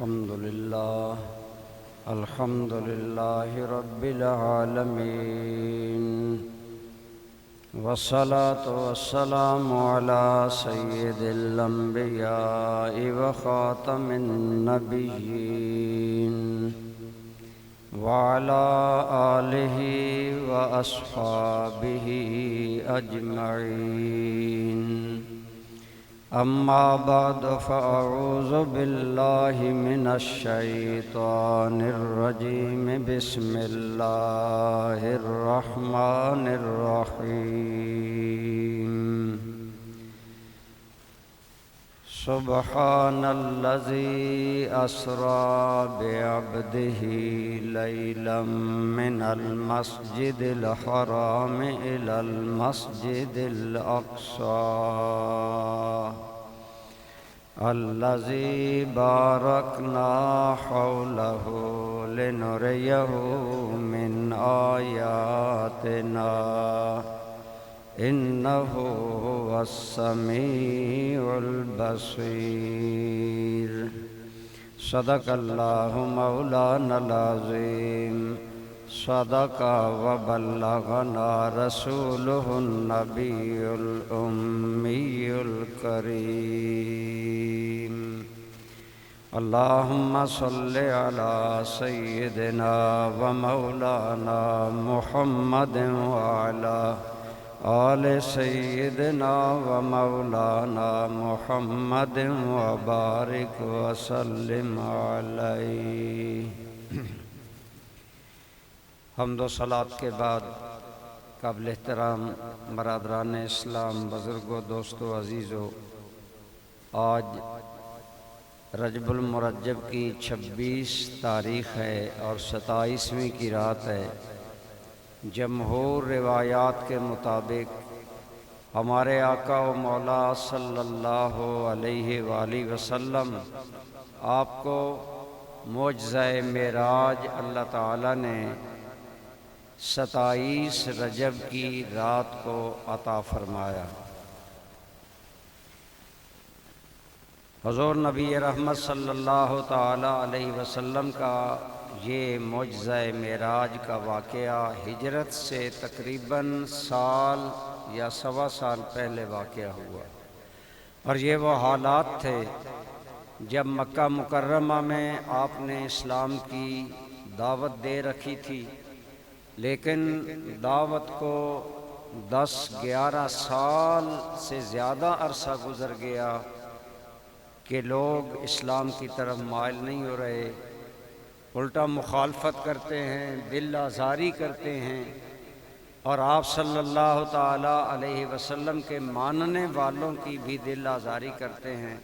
الحمد لله رب العالمين، والصلاة والسلام على سيد الأنبياء وخاتم النبيين وعلى آله وأصحابه أجمعين. أما بعد فأعوذ بالله من الشيطان الرجيم. بسم الله الرحمن الرحيم. سبحان الذي أسرى بعبده ليلا من المسجد الحرام إلى المسجد الأقصى الذي باركنا حوله لنريه من آياتنا إنه هو السميع البصير. صدق الله مولانا العظيم. صدق وبلغنا رسوله النبي الأمي الكريم. اللهم صل على سيدنا ومولانا محمد وعلى آل سيدنا ومولانا محمد وبارك وسلم عليه. حمد و صلات کے بعد قابل احترام برادران اسلام، بزرگوں، دوستوں، عزیزوں، آج رجب المرجب کی 26 تاریخ ہے اور 27ویں کی رات ہے. جمہور روایات کے مطابق ہمارے آقا و مولا صلی اللہ علیہ وآلہ وسلم آپ کو معجزہ معراج اللہ تعالیٰ نے 27 رجب کی رات کو عطا فرمایا. حضور نبی رحمت صلی اللہ تعالی علیہ وسلم کا یہ معجزہ معراج کا واقعہ ہجرت سے تقریباً سال یا سوا سال پہلے واقعہ ہوا، اور یہ وہ حالات تھے جب مکہ مکرمہ میں آپ نے اسلام کی دعوت دے رکھی تھی، لیکن دعوت کو 10-11 سال سے زیادہ عرصہ گزر گیا کہ لوگ اسلام کی طرف مائل نہیں ہو رہے، الٹا مخالفت کرتے ہیں، دل آزاری کرتے ہیں، اور آپ صلی اللہ تعالی علیہ وسلم کے ماننے والوں کی بھی دل آزاری کرتے ہیں.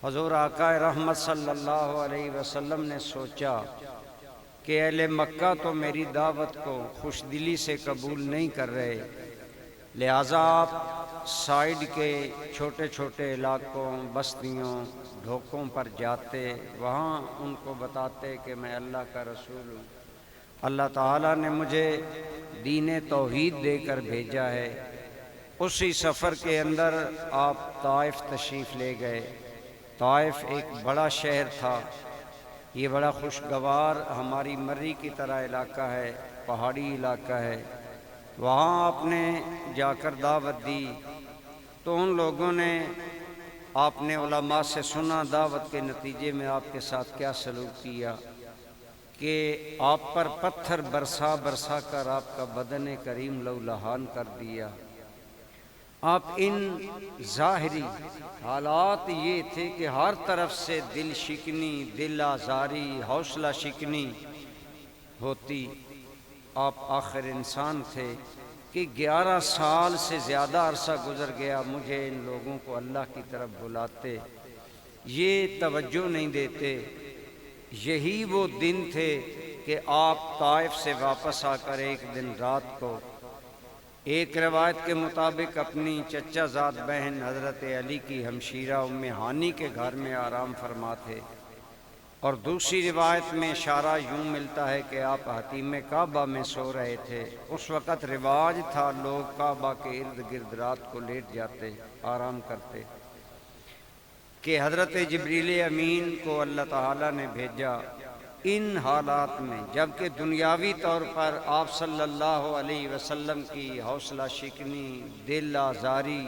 حضور آقا رحمت صلی اللہ علیہ وسلم نے سوچا کہ اہل مکہ تو میری دعوت کو خوش دلی سے قبول نہیں کر رہے، لہٰذا آپ سائیڈ کے چھوٹے چھوٹے علاقوں، بستیوں، ڈھوکوں پر جاتے، وہاں ان کو بتاتے کہ میں اللہ کا رسول ہوں، اللہ تعالیٰ نے مجھے دین توحید دے کر بھیجا ہے. اسی سفر کے اندر آپ طائف تشریف لے گئے. طائف ایک بڑا شہر تھا، یہ بڑا خوشگوار ہماری مری کی طرح علاقہ ہے، پہاڑی علاقہ ہے. وہاں آپ نے جا کر دعوت دی تو ان لوگوں نے، آپ نے علماء سے سنا دعوت کے نتیجے میں آپ کے ساتھ کیا سلوک کیا کہ آپ پر پتھر برسا برسا کر آپ کا بدن کریم لہولہان کر دیا. آپ ان ظاہری حالات یہ تھے کہ ہر طرف سے دل شکنی، دل آزاری، حوصلہ شکنی ہوتی. آپ آخر انسان تھے کہ 11 سال سے زیادہ عرصہ گزر گیا، مجھے ان لوگوں کو اللہ کی طرف بلاتے، یہ توجہ نہیں دیتے. یہی وہ دن تھے کہ آپ طائف سے واپس آ کر ایک دن رات کو ایک روایت کے مطابق اپنی چچا زاد بہن حضرت علی کی ہمشیرہ ام ہانی کے گھر میں آرام فرما تھے، اور دوسری روایت میں اشارہ یوں ملتا ہے کہ آپ حتیم کعبہ میں سو رہے تھے. اس وقت رواج تھا لوگ کعبہ کے ارد گرد رات کو لیٹ جاتے، آرام کرتے. کہ حضرت جبریل امین کو اللہ تعالیٰ نے بھیجا ان حالات میں، جبکہ دنیاوی طور پر آپ صلی اللہ علیہ وسلم کی حوصلہ شکنی، دل آزاری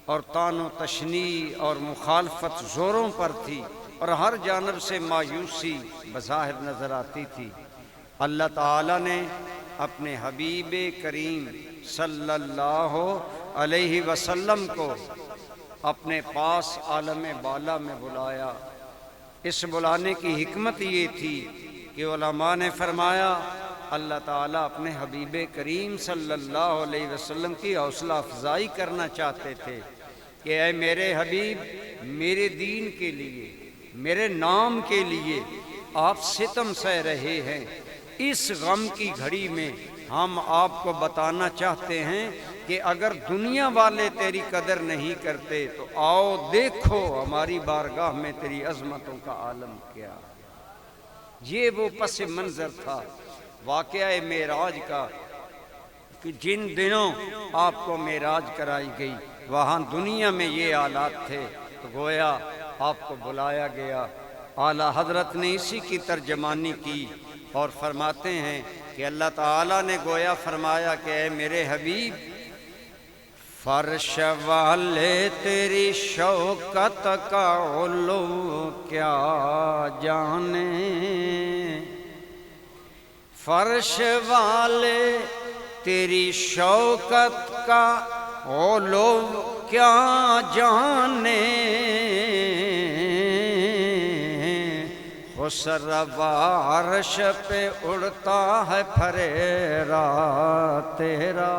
اور طعن و تشنیع اور مخالفت زوروں پر تھی، اور ہر جانب سے مایوسی بظاہر نظر آتی تھی، اللہ تعالیٰ نے اپنے حبیب کریم صلی اللہ علیہ وسلم کو اپنے پاس عالم بالا میں بلایا۔ اس بلانے کی حکمت یہ تھی کہ علماء نے فرمایا اللہ تعالیٰ اپنے حبیب کریم صلی اللہ علیہ وسلم کی حوصلہ افزائی کرنا چاہتے تھے کہ اے میرے حبیب، میرے دین کے لیے، میرے نام کے لیے آپ ستم سہ رہے ہیں، اس غم کی گھڑی میں ہم آپ کو بتانا چاہتے ہیں کہ اگر دنیا والے تیری قدر نہیں کرتے تو آؤ دیکھو ہماری بارگاہ میں تیری عظمتوں کا عالم کیا۔ یہ وہ پس منظر تھا واقعہ معراج کا کہ جن دنوں آپ کو معراج کرائی گئی وہاں دنیا میں یہ حالات تھے، تو گویا آپ کو بلایا گیا۔ اعلیٰ حضرت نے اسی کی ترجمانی کی اور فرماتے ہیں کہ اللہ تعالیٰ نے گویا فرمایا کہ اے میرے حبیب، فرش والے تیری شوکت کا علو کیا جانے، فرش والے تیری شوکت کا علو کیا جانے، خسرو عرش پہ اڑتا ہے پھریرا تیرا،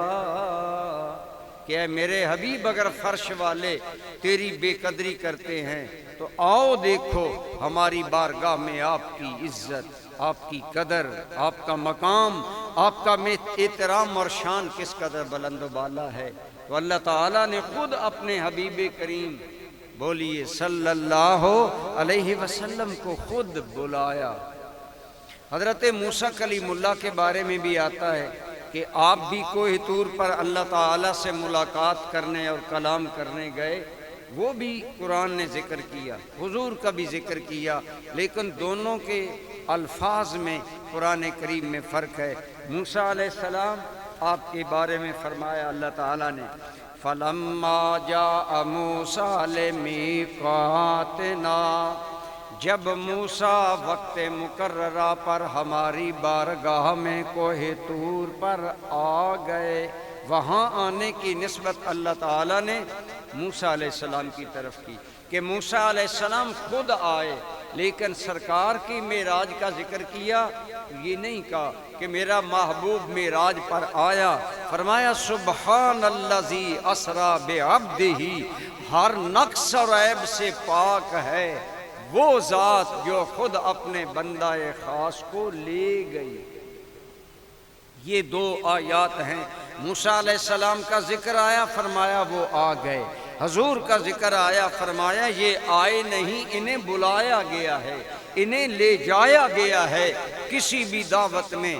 کہ اے میرے حبیب اگر فرش والے تیری بے قدری کرتے ہیں تو آؤ دیکھو ہماری بارگاہ میں آپ کی عزت، آپ کی قدر، آپ کا مقام، آپ کا احترام اور شان کس قدر بلند و بالا ہے۔ تو اللہ تعالیٰ نے خود اپنے حبیب کریم بولیے صلی اللہ علیہ وسلم کو خود بلایا۔ حضرت موسیٰ کلیم اللہ کے بارے میں بھی آتا ہے کہ آپ بھی کوہ طور پر اللہ تعالیٰ سے ملاقات کرنے اور کلام کرنے گئے، وہ بھی قرآن نے ذکر کیا، حضور کا بھی ذکر کیا، لیکن دونوں کے الفاظ میں قرآن کریم میں فرق ہے۔ موسیٰ علیہ السلام آپ کے بارے میں فرمایا اللہ تعالیٰ نے فَلَمَّا جَاءَ مُوسَىٰ لِمِيقَاتِنَا، جب موسیٰ وقت مقررہ پر ہماری بارگاہ میں کوہ طور پر آ گئے، وہاں آنے کی نسبت اللہ تعالیٰ نے موسیٰ علیہ السلام کی طرف کی کہ موسیٰ علیہ السلام خود آئے، لیکن سرکار کی معراج کا ذکر کیا، یہ نہیں کہا کہ میرا محبوب معراج پر آیا۔ فرمایا سبحان الذی اسریٰ بعبدہ، ہر نقص اور عیب سے پاک ہے وہ ذات جو خود اپنے بندہ خاص کو لے گئی۔ یہ دو آیات ہیں، موسیٰ علیہ السلام کا ذکر آیا، فرمایا وہ آ گئے، حضور کا ذکر آیا، فرمایا یہ آئے نہیں، انہیں بلایا گیا ہے، انہیں لے جایا گیا ہے۔ کسی بھی دعوت میں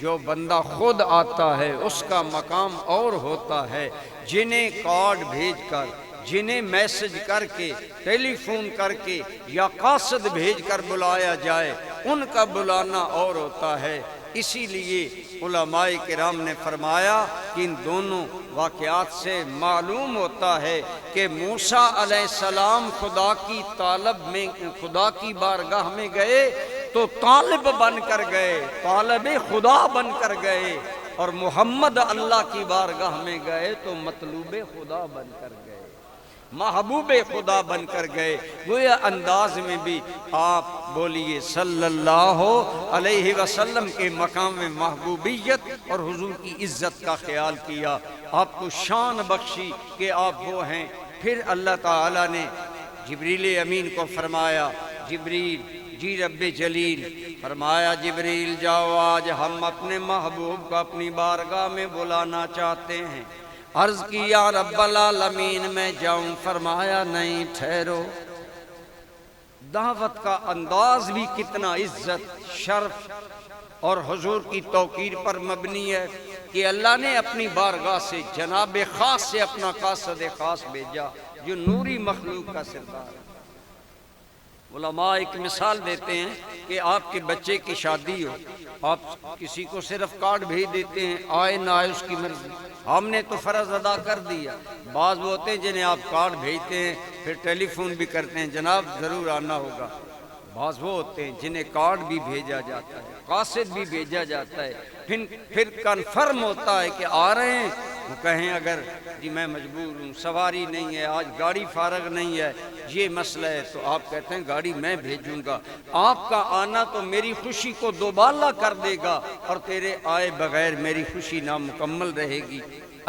جو بندہ خود آتا ہے اس کا مقام اور ہوتا ہے، جنہیں کارڈ بھیج کر، جنہیں میسج کر کے، ٹیلی فون کر کے یا قاصد بھیج کر بلایا جائے، ان کا بلانا اور ہوتا ہے۔ اسی لیے علماء کرام نے فرمایا کہ ان دونوں واقعات سے معلوم ہوتا ہے کہ موسیٰ علیہ السلام خدا کی طالب میں، خدا کی بارگاہ میں گئے تو طالب بن کر گئے، طالب خدا بن کر گئے، اور محمد اللہ کی بارگاہ میں گئے تو مطلوب خدا بن کر گئے، محبوب خدا بن کر گئے۔ گویا انداز میں بھی آپ بولیے صلی اللہ علیہ وسلم کے مقام میں محبوبیت اور حضور کی عزت کا خیال کیا، آپ کو شان بخشی کہ آپ وہ ہیں۔ پھر اللہ تعالیٰ نے جبریل امین کو فرمایا جبریل جی رب جلیل، فرمایا جبریل جاؤ، آج ہم اپنے محبوب کو اپنی بارگاہ میں بلانا چاہتے ہیں۔ عرض کی یا رب العالمین میں جاؤں، فرمایا نہیں ٹھہرو۔ دعوت کا انداز بھی کتنا عزت، شرف اور حضور کی توقیر پر مبنی ہے کہ اللہ نے اپنی بارگاہ سے جناب خاص سے اپنا قاصد خاص بھیجا، جو نوری مخلوق کا سردار ہے۔ علماء ایک مثال دیتے ہیں کہ آپ کے بچے کی شادی ہو، آپ کسی کو صرف کارڈ بھیج دیتے ہیں، آئے نہ آئے اس کی مرضی، ہم نے تو فرض ادا کر دیا۔ بعض وہ ہوتے ہیں جنہیں آپ کارڈ بھیجتے ہیں پھر ٹیلی فون بھی کرتے ہیں جناب ضرور آنا ہوگا۔ بعض وہ ہوتے ہیں جنہیں کارڈ بھی بھیجا جاتا ہے، قاصد بھی بھیجا جاتا ہے، پھر کنفرم ہوتا ہے کہ آ رہے ہیں، وہ کہیں اگر جی میں مجبور ہوں، سواری نہیں ہے، آج گاڑی فارغ نہیں ہے، یہ مسئلہ ہے، تو آپ کہتے ہیں گاڑی میں بھیجوں گا۔ آپ کا آنا تو میری خوشی کو دوبالا کر دے گا اور تیرے آئے بغیر میری خوشی نامکمل رہے گی۔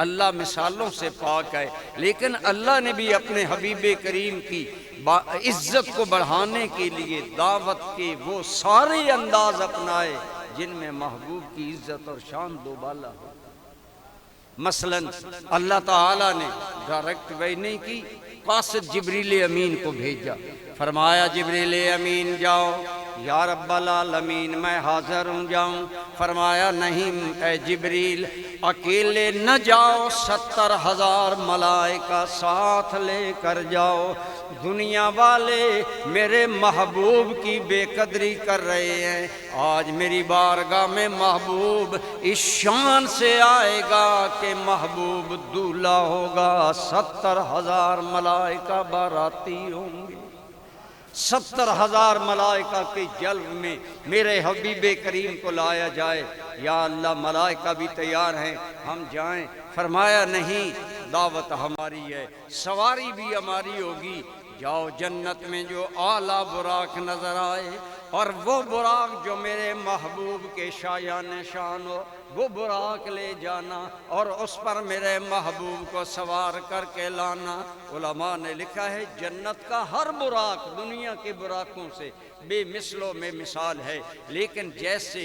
اللہ مثالوں سے پاک ہے، لیکن اللہ نے بھی اپنے حبیب کریم کی عزت کو بڑھانے کے لیے دعوت کے وہ سارے انداز اپنائے جن میں محبوب کی عزت اور شان دوبالا ہو۔ مثلا اللہ تعالیٰ نے ڈائریکٹ وحی نہیں کی، قاصد جبریل امین کو بھیجا، فرمایا جبریل امین جاؤ، یا رب العالمین میں حاضر ہوں جاؤں؟ فرمایا نہیں اے جبریل، اکیلے نہ جاؤ، 70,000 ملائکہ ساتھ لے کر جاؤ۔ دنیا والے میرے محبوب کی بے قدری کر رہے ہیں، آج میری بارگاہ میں محبوب اس شان سے آئے گا کہ محبوب دولہا ہوگا، 70,000 ملائکہ باراتی ہوں گے۔ 70,000 ملائکہ کے جلوہ میں میرے حبیب کریم کو لایا جائے۔ یا اللہ ملائکہ بھی تیار ہیں، ہم جائیں؟ فرمایا نہیں، دعوت ہماری ہے، سواری بھی ہماری ہوگی۔ جاؤ جنت میں جو اعلیٰ براق نظر آئے، اور وہ براق جو میرے محبوب کے شایان شان ہو، وہ براق لے جانا اور اس پر میرے محبوب کو سوار کر کے لانا۔ علماء نے لکھا ہے جنت کا ہر براق دنیا کے براقوں سے بے مثلوں میں مثال ہے، لیکن جیسے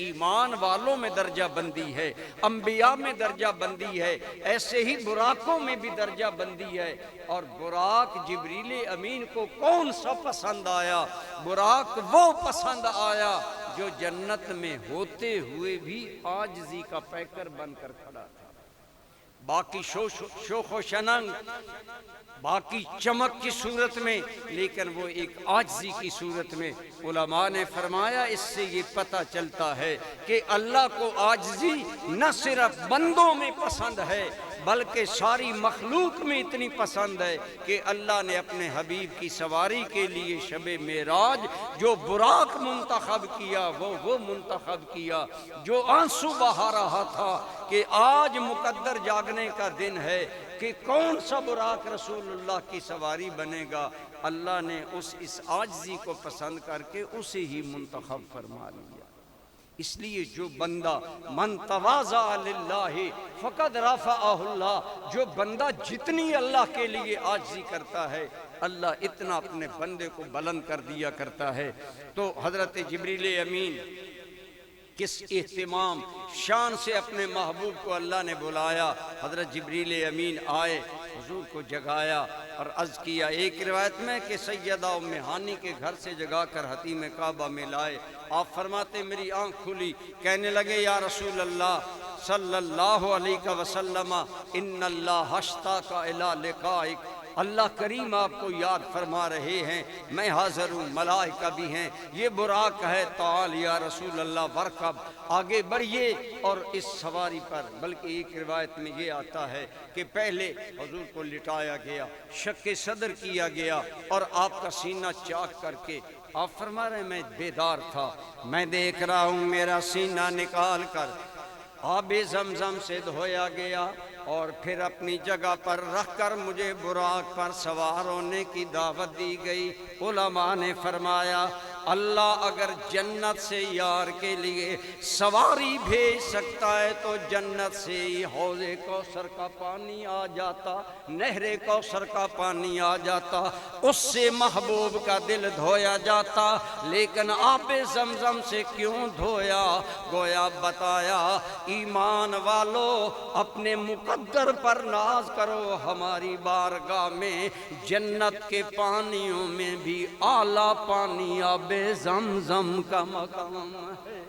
ایمان والوں میں درجہ بندی ہے، انبیاء میں درجہ بندی ہے، ایسے ہی براقوں میں بھی درجہ بندی ہے۔ اور براق جبریل امین کو کون سا پسند آیا؟ براق وہ پسند آیا جو جنت میں ہوتے ہوئے بھی عاجزی کا پیکر بن کر کھڑا تھا۔ باقی شوخ و شننگ، باقی چمک کی صورت میں، لیکن وہ ایک عاجزی کی صورت میں۔ علماء نے فرمایا اس سے یہ پتہ چلتا ہے کہ اللہ کو عاجزی نہ صرف بندوں میں پسند ہے بلکہ ساری مخلوق میں اتنی پسند ہے کہ اللہ نے اپنے حبیب کی سواری کے لیے شب معراج جو براق منتخب کیا وہ منتخب کیا، جو آنسو بہا رہا تھا کہ آج مقدر جاگنے کا دن ہے کہ کون سا براق رسول اللہ کی سواری بنے گا، اللہ نے اس عاجزی کو پسند کر کے اسے ہی منتخب فرما لیا۔ اس لیے جو بندہ من تواضع للہ فقد رفعہ اللہ، جو بندہ جتنی اللہ کے لیے عاجزی کرتا ہے اللہ اتنا اپنے بندے کو بلند کر دیا کرتا ہے۔ تو حضرت جبریل امین کس اہتمام شان سے اپنے محبوب کو اللہ نے بلایا۔ حضرت جبریل امین آئے، حضور کو جگایا اور عرض کیا، ایک روایت میں کہ سیدہ ام ہانی کے گھر سے جگا کر حتیم کعبہ میں لائے۔ آپ فرماتے میری آنکھ کھلی، کہنے لگے یا رسول اللہ صلی اللہ علیہ وسلم ان اللہ اشتاق الی لقائک، اللہ کریم آپ کو یاد فرما رہے ہیں، میں حاضر ہوں، ملائکہ بھی ہیں، یہ براق ہے، تعال یا رسول اللہ ورکب، آگے بڑھیے اور اس سواری پر۔ بلکہ ایک روایت میں یہ آتا ہے کہ پہلے حضور کو لٹایا گیا، شق صدر کیا گیا اور آپ کا سینہ چاک کر کے آپ فرما رہے ہیں میں بیدار تھا، میں دیکھ رہا ہوں میرا سینہ نکال کر آب زمزم سے دھویا گیا اور پھر اپنی جگہ پر رکھ کر مجھے براق پر سوار ہونے کی دعوت دی گئی۔ علماء نے فرمایا اللہ اگر جنت سے یار کے لیے سواری بھیج سکتا ہے تو جنت سے ہی حوض کوثر کا پانی آ جاتا، نہر کوثر کا پانی آ جاتا، اس سے محبوب کا دل دھویا جاتا، لیکن آب زمزم سے کیوں دھویا؟ گویا بتایا ایمان والو اپنے مقدر پر ناز کرو، ہماری بارگاہ میں جنت کے پانیوں میں بھی اعلیٰ پانی آب زمزم کا مقام ہے،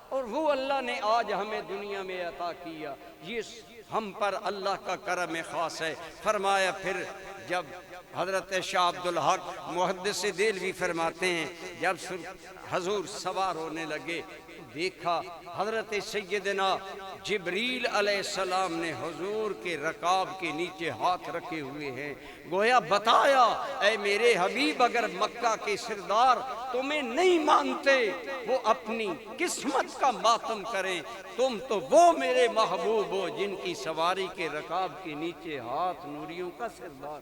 اور وہ اللہ نے آج ہمیں دنیا میں عطا کیا، یہ ہم پر اللہ کا کرم خاص ہے۔ فرمایا پھر جب حضرت شاہ عبدالحق محدث دہلوی فرماتے ہیں جب حضور سوار ہونے لگے دیکھا حضرت سیدنا جبریل علیہ السلام نے حضور کے رکاب کے نیچے ہاتھ رکھے ہوئے ہیں، گویا بتایا اے میرے حبیب اگر مکہ کے سردار تمہیں نہیں مانتے وہ اپنی قسمت کا ماتم کریں، تم تو وہ میرے محبوب ہو جن کی سواری کے رکاب کے نیچے ہاتھ نوریوں کا سردار